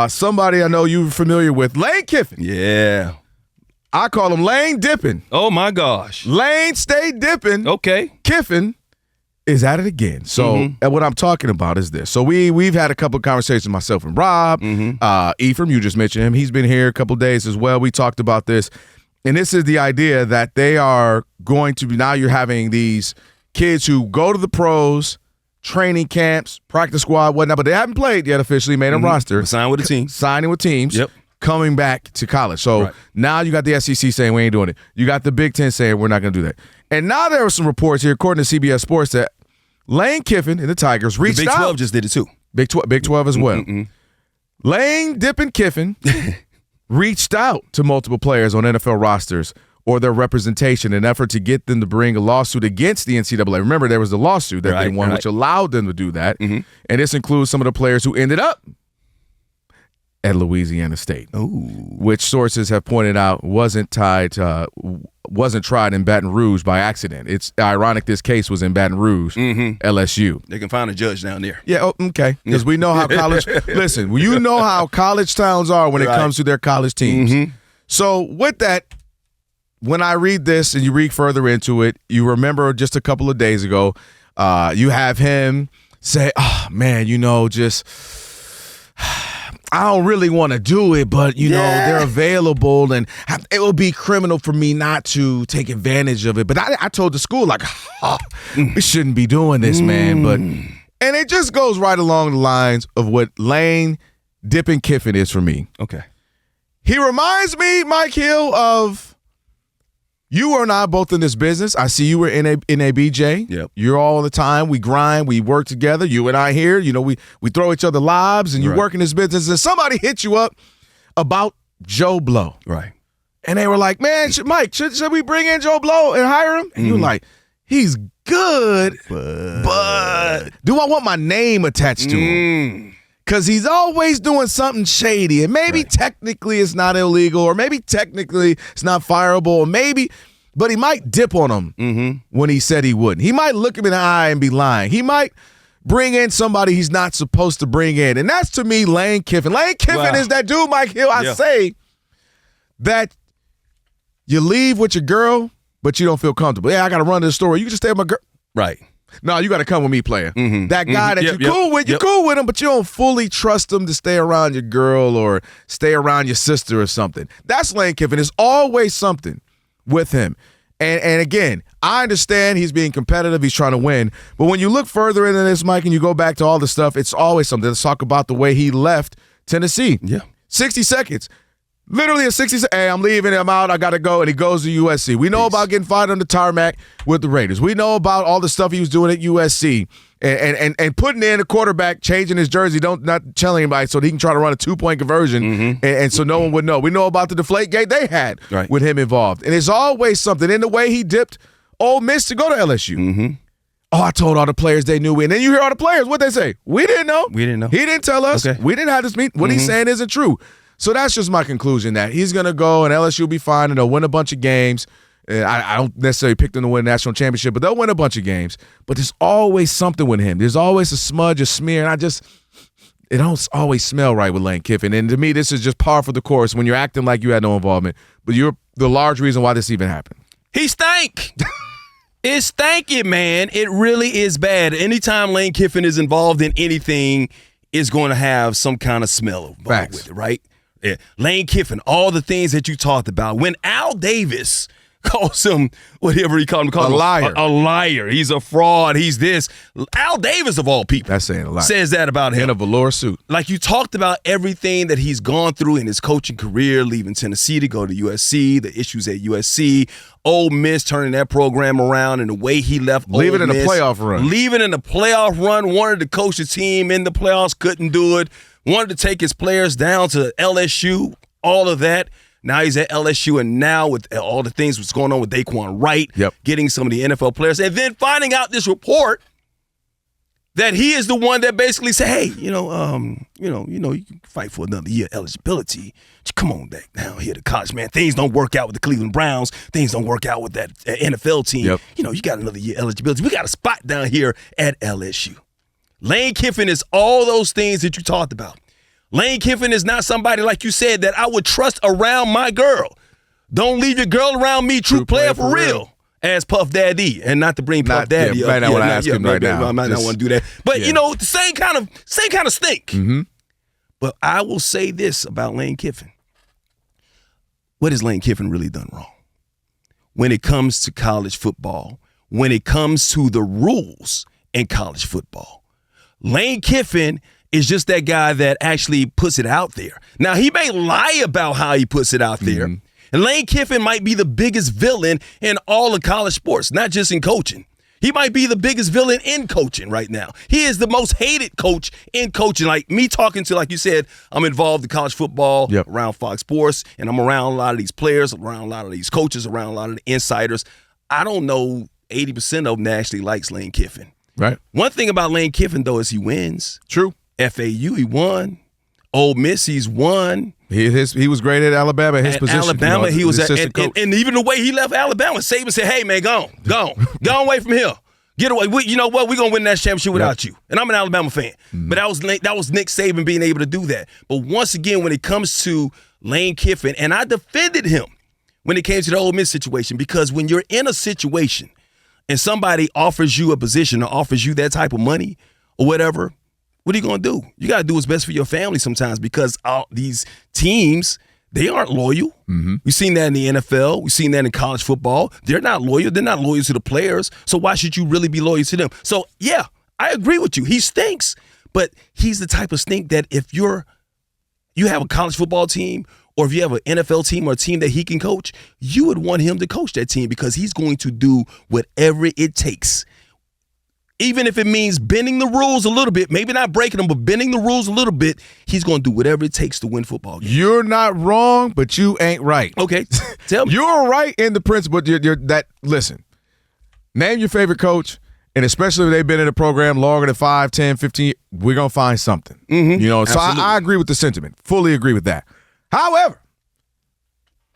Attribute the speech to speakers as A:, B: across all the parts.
A: Somebody I know you're familiar with, Lane Kiffin.
B: Yeah.
A: I call him Lane Dippin'.
B: Oh, my gosh.
A: Lane stay dipping.
B: Okay.
A: Kiffin is at it again. So and what I'm talking about is this. So we've had a couple of conversations, myself and Rob. Ephraim, you just mentioned him. He's been here a couple of days as well. We talked about this. And this is the idea that they are going to be, now you're having these kids who go to the pros, training camps, practice squad, whatnot, but they haven't played yet officially, made a roster.
B: Signing with a team.
A: Signing with teams.
B: Yep.
A: Coming back to college. So now you got the SEC saying we ain't doing it. You got the Big Ten saying we're not going to do that. And now there are some reports here, according to CBS Sports, that Lane Kiffin and the Tigers reached out.
B: The Big 12 just did it too.
A: Big 12 as well. Lane Dippin' Kiffin reached out to multiple players on NFL rosters or their representation in an effort to get them to bring a lawsuit against the NCAA. Remember, there was the lawsuit that they won, which allowed them to do that. And this includes some of the players who ended up at Louisiana State, which sources have pointed out wasn't tried in Baton Rouge by accident. It's ironic this case was in Baton Rouge, LSU.
B: They can find a judge down there.
A: Yeah, okay, because we know how college – listen, you know how college towns are when it comes to their college teams. So with that, when I read this and you read further into it, you remember just a couple of days ago, you have him say, oh, man, just – I don't really want to do it, but, know, they're available, and it would be criminal for me not to take advantage of it. But I told the school, like, we shouldn't be doing this, man. And it just goes right along the lines of what Lane Dippin' Kiffin is for me.
B: Okay.
A: He reminds me, Mike Hill, of you and I both in this business. I see you were in a BJ.
B: Yep.
A: You're all the time. We grind. We work together. You and I here. We throw each other lobs, and you work in this business. And somebody hit you up about Joe Blow.
B: Right.
A: And they were like, man, Mike, should we bring in Joe Blow and hire him? And you were like, he's good, but do I want my name attached to him? Because he's always doing something shady, and maybe technically it's not illegal, or maybe technically it's not fireable, or maybe, but he might dip on him when he said he wouldn't. He might look him in the eye and be lying. He might bring in somebody he's not supposed to bring in, and that's, to me, Lane Kiffin. Lane Kiffin is that dude, Mike Hill, I say, that you leave with your girl, but you don't feel comfortable. Yeah, I got to run to the store. You can just stay with my girl.
B: Right.
A: No, you got to come with me, player. That guy that you're cool with, you're cool with him, but you don't fully trust him to stay around your girl or stay around your sister or something. That's Lane Kiffin. There's always something with him. And again, I understand he's being competitive. He's trying to win. But when you look further into this, Mike, and you go back to all the stuff, it's always something. Let's talk about the way he left Tennessee.
B: Yeah.
A: 60 seconds. Literally a 60 seconds. Hey, I'm leaving. I'm out. I got to go. And he goes to USC. We know about getting fired on the tarmac with the Raiders. We know about all the stuff he was doing at USC and putting in a quarterback, changing his jersey, not telling anybody so that he can try to run a 2-point conversion and so no one would know. We know about the deflate gate they had with him involved. And it's always something in the way he dipped Ole Miss to go to LSU. Oh, I told all the players they knew. And then you hear all the players, what they say? We didn't know.
B: We didn't know.
A: He didn't tell us.
B: Okay.
A: We didn't have this meeting. What he's saying isn't true. So that's just my conclusion, that he's going to go and LSU will be fine and they'll win a bunch of games. I don't necessarily pick them to win a national championship, but they'll win a bunch of games. But there's always something with him. There's always a smudge, a smear, and it don't always smell right with Lane Kiffin. And to me, this is just par for the course when you're acting like you had no involvement. But you're the large reason why this even happened.
B: He stank. It's stanky, man. It really is bad. Anytime Lane Kiffin is involved in anything, it's going to have some kind of smell involved with it, right? Yeah. Lane Kiffin, all the things that you talked about. When Al Davis calls him whatever he called him,
A: a liar.
B: A liar. He's a fraud. He's this. Al Davis, of all people,
A: that's saying a lot.
B: Says that about him.
A: In a velour suit.
B: Like, you talked about everything that he's gone through in his coaching career, leaving Tennessee to go to USC, the issues at USC, Ole Miss turning that program around, and the way he left Ole Miss.
A: Leaving in a playoff run.
B: Leaving in a playoff run. Wanted to coach the team in the playoffs, couldn't do it. Wanted to take his players down to LSU, all of that. Now he's at LSU, and now with all the things what's going on with Daquan Wright, getting some of the NFL players, and then finding out this report that he is the one that basically said, "Hey, you can fight for another year eligibility. Just come on back down here to college, man. Things don't work out with the Cleveland Browns. Things don't work out with that NFL team. You got another year eligibility. We got a spot down here at LSU." Lane Kiffin is all those things that you talked about. Lane Kiffin is not somebody, like you said, that I would trust around my girl. Don't leave your girl around me, true player for real. As Puff Daddy, and not to bring Puff Daddy up.
A: I want to ask him right now.
B: I might not want to do that. But, the same kind of stink.
A: Mm-hmm.
B: But I will say this about Lane Kiffin. What has Lane Kiffin really done wrong? When it comes to college football, when it comes to the rules in college football, Lane Kiffin is just that guy that actually puts it out there. Now, he may lie about how he puts it out there. Mm-hmm. And Lane Kiffin might be the biggest villain in all of college sports, not just in coaching. He might be the biggest villain in coaching right now. He is the most hated coach in coaching. Like me talking to, like you said, I'm involved in college football around Fox Sports, and I'm around a lot of these players, around a lot of these coaches, around a lot of the insiders. I don't know 80% of them that actually likes Lane Kiffin.
A: Right.
B: One thing about Lane Kiffin, though, is he wins.
A: True.
B: FAU, he won. Ole Miss, he's won.
A: He was great at Alabama. His position.
B: Alabama, he was
A: assistant coach.
B: And even the way he left Alabama, Saban said, "Hey man, go on away from here. Get away. You know what? We're gonna win that championship without you." And I'm an Alabama fan, but that was Nick Saban being able to do that. But once again, when it comes to Lane Kiffin, and I defended him when it came to the Ole Miss situation, because when you're in a situation and somebody offers you a position or offers you that type of money or whatever, what are you going to do? You got to do what's best for your family sometimes, because these teams, they aren't loyal. Mm-hmm. We've seen that in the NFL. We've seen that in college football. They're not loyal. They're not loyal to the players. So why should you really be loyal to them? So, yeah, I agree with you. He stinks, but he's the type of stink that if you have a college football team, or if you have an NFL team or a team that he can coach, you would want him to coach that team, because he's going to do whatever it takes. Even if it means bending the rules a little bit, maybe not breaking them, but bending the rules a little bit, he's going to do whatever it takes to win football games.
A: You're not wrong, but you ain't right.
B: Okay, tell me.
A: You're right in the principle. Listen, name your favorite coach, and especially if they've been in a program longer than 5, 10, 15 years, we're going to find something.
B: Mm-hmm.
A: So I agree with the sentiment. Fully agree with that. However,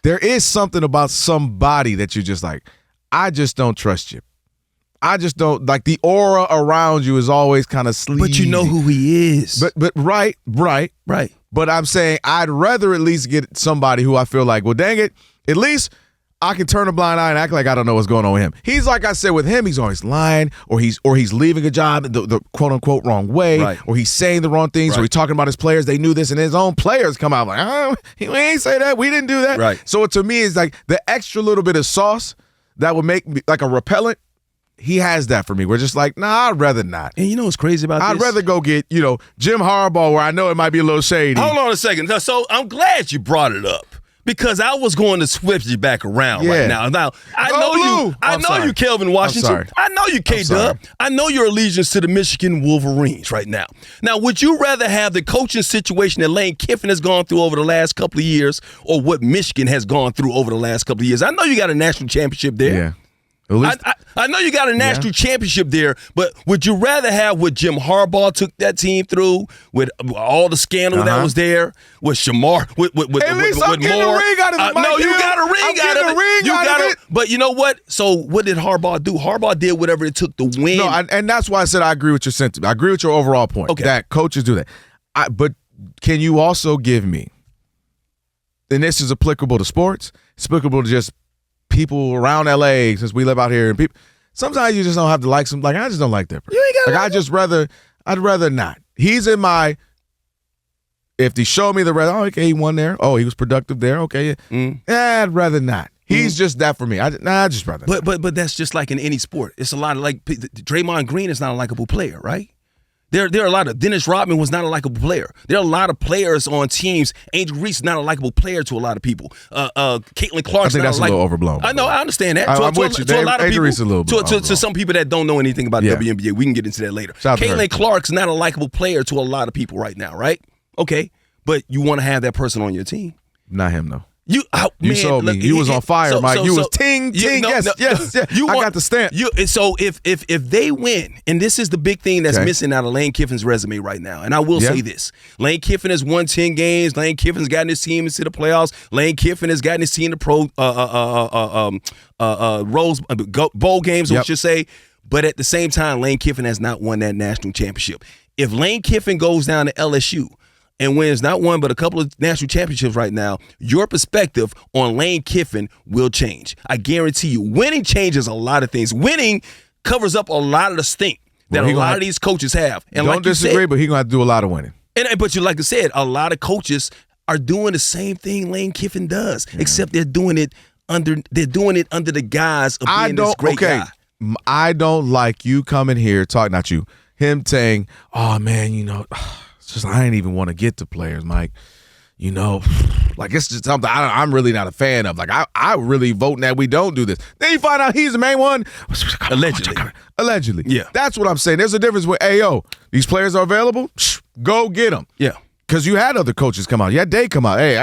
A: there is something about somebody that you're just like, I just don't trust you. I just don't, like, the aura around you is always kind of sleazy.
B: But you know who he is.
A: But right. But I'm saying I'd rather at least get somebody who I feel like, well, dang it, at least I can turn a blind eye and act like I don't know what's going on with him. He's like I said, with him, he's always lying, or he's leaving a job the quote unquote wrong way, or he's saying the wrong things, or he's talking about his players. They knew this, and his own players come out like, we ain't say that, we didn't do that.
B: Right.
A: So to me, it's like the extra little bit of sauce that would make me like a repellent. He has that for me. We're just like, nah, I'd rather not.
B: And you know what's crazy about this?
A: I'd rather go get, Jim Harbaugh, where I know it might be a little shady.
B: Hold on a second. So I'm glad you brought it up, because I was going to switch you back around right now. Now, I know you, Kelvin Washington. I know you, K-Dub. I know your allegiance to the Michigan Wolverines right now. Now, would you rather have the coaching situation that Lane Kiffin has gone through over the last couple of years, or what Michigan has gone through over the last couple of years? I know you got a national championship there.
A: Yeah.
B: I know you got a national championship there, but would you rather have what Jim Harbaugh took that team through, with all the scandal that was there, with Shamar, with
A: at least I'm getting
B: Moore?
A: A ring out of it,
B: No, you got a ring out of it.
A: You got it.
B: But you know what? So what did Harbaugh do? Harbaugh did whatever it took to win.
A: No, and that's why I said I agree with your sentiment. I agree with your overall point.
B: Okay.
A: That coaches do that. But can you also give me, and this is applicable to sports, it's applicable to just people around LA, since we live out here, and people sometimes you just don't have to like some. Like, I just don't like that person.
B: You ain't
A: gotta I'd rather not. He's in my, if they show me the red, okay, he won there. Oh, he was productive there. Okay. I'd rather not. He's just that for me. I'd just rather not.
B: But that's just like in any sport. It's a lot of, like, Draymond Green is not a likable player, right? There are a lot of, Dennis Rodman was not a likable player. There are a lot of players on teams. Angel Reese is not a likable player to a lot of people. Caitlin Clark's
A: I think that's a little overblown.
B: I know, I understand that.
A: I'm with you.
B: To a lot of
A: Angel
B: people,
A: Reese is a little
B: to some people that don't know anything about the WNBA, we can get into that later. Caitlin Clark's not a likable player to a lot of people right now, right? Okay, but you want to have that person on your team.
A: Not him, though.
B: You
A: sold me. You was on fire, Mike. You was ting. Yes. I got the stamp.
B: So if they win, and this is the big thing that's missing out of Lane Kiffin's resume right now, and I will say this: Lane Kiffin has won 10 games. Lane Kiffin's gotten his team into the playoffs. Lane Kiffin has gotten his team to Rose Bowl games, I should say. But at the same time, Lane Kiffin has not won that national championship. If Lane Kiffin goes down to LSU, and wins not one but a couple of national championships right now, your perspective on Lane Kiffin will change. I guarantee you. Winning changes a lot of things. Winning covers up a lot of the stink that a lot of these coaches have. And
A: don't disagree, but he's going to have to do a lot of winning.
B: But like I said, a lot of coaches are doing the same thing Lane Kiffin does, except they're doing it under the guise of being this great guy.
A: I don't like you coming here him saying, "Oh man, it's just I ain't even want to get to players, Mike. Like it's just something I'm really not a fan of. Like I really voting that we don't do this. Then you find out he's the main one. Allegedly. Yeah. That's what I'm saying. There's a difference with these players are available. Go get them. Yeah. Because you had other coaches come out. You had Day come out. Hey,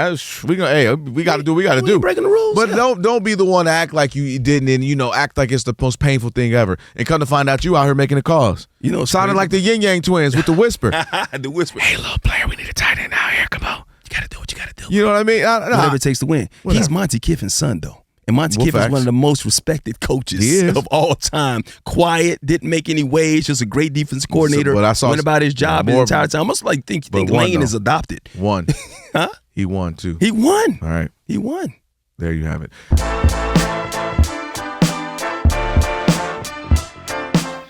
A: we got to do what we got to do.
B: Breaking the rules.
A: But don't be the one to act like you didn't and, act like it's the most painful thing ever. And come to find out you out here making the calls. Sounding like the Yin Yang twins with the whisper.
B: The whisper.
A: Hey, little player, we need a tight end out here. Come on.
B: You got to do what you got to do.
A: You know what I mean?
B: Whatever it takes to win. He's Monty Kiffin's son, though. And Monty Kiffin's one of the most respected coaches of all time. Quiet, didn't make any waves, just a great defense coordinator. But I saw went about his job the entire time. I must think Lane is adopted.
A: Won.
B: Huh?
A: He won, too.
B: He won.
A: All right.
B: He won.
A: There you have it.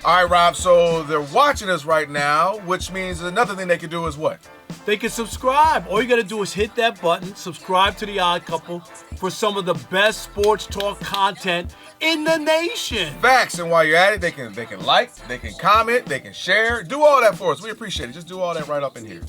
A: All right, Rob, so they're watching us right now, which means another thing they can do is what?
C: They can subscribe. All you got to do is hit that button, subscribe to The Odd Couple for some of the best sports talk content in the nation.
A: Facts, and while you're at it, they can like, they can comment, they can share. Do all that for us. We appreciate it. Just do all that right up in here.